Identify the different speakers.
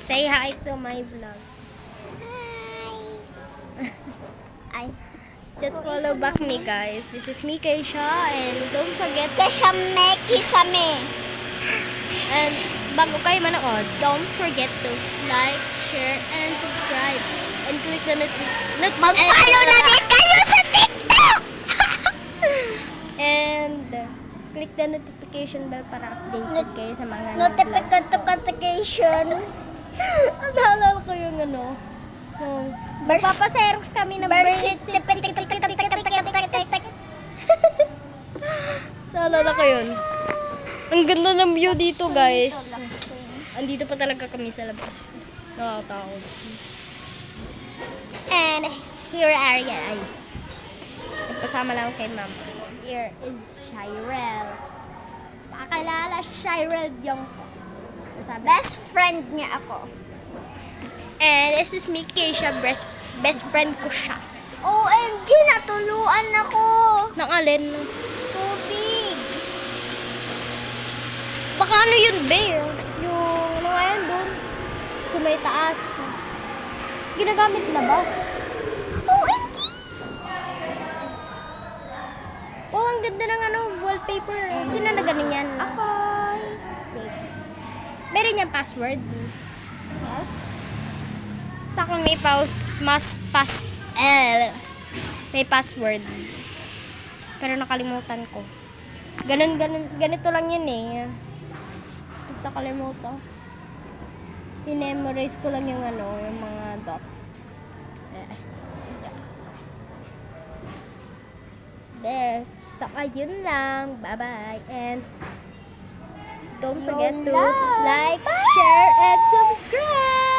Speaker 1: Say hi to my vlog.
Speaker 2: Ay.
Speaker 1: Just follow back me, guys. This is me, Keisha, and don't forget.
Speaker 2: Kasame, kisame.
Speaker 1: And bago kayo manood, don't forget to like, share, and subscribe. And click the
Speaker 2: Mag-follow na din kayo sa TikTok!
Speaker 1: And click the notification bell para updated kayo sa mga vlogs ko.
Speaker 2: Notification.
Speaker 1: Naalala ko yung ano, yung magpapaserox kami ng birth certificate. Naalala ko yun. Ang ganda ng view dito, guys. Andito pa talaga kami sa labas. Nakakatakot. And here are ay. Nagpasama lang kay mama. Here is Shirel. Pakilala, Shirel yung
Speaker 2: Best friend niya ako.
Speaker 1: And this is me, Keisha. Best friend ko siya.
Speaker 2: OMG, natuluan ako.
Speaker 1: Nang alin?
Speaker 2: Tubig.
Speaker 1: Baka ano yun, be? Yung, ano nga yan doon? So may taas. Ginagamit na ba?
Speaker 2: OMG.
Speaker 1: Oh, ang ganda ng ano, wallpaper. Sino na ganun yan?
Speaker 2: Ako.
Speaker 1: Meron niyang password.
Speaker 2: Yes.
Speaker 1: Sakong may may password. Pero nakalimutan ko. Ganito lang yun eh. Basta kalimutan. Pinemorize ko lang yung ano, yung mga dot. Yes. So, ayun lang. Bye-bye. And don't forget to like, share, and subscribe.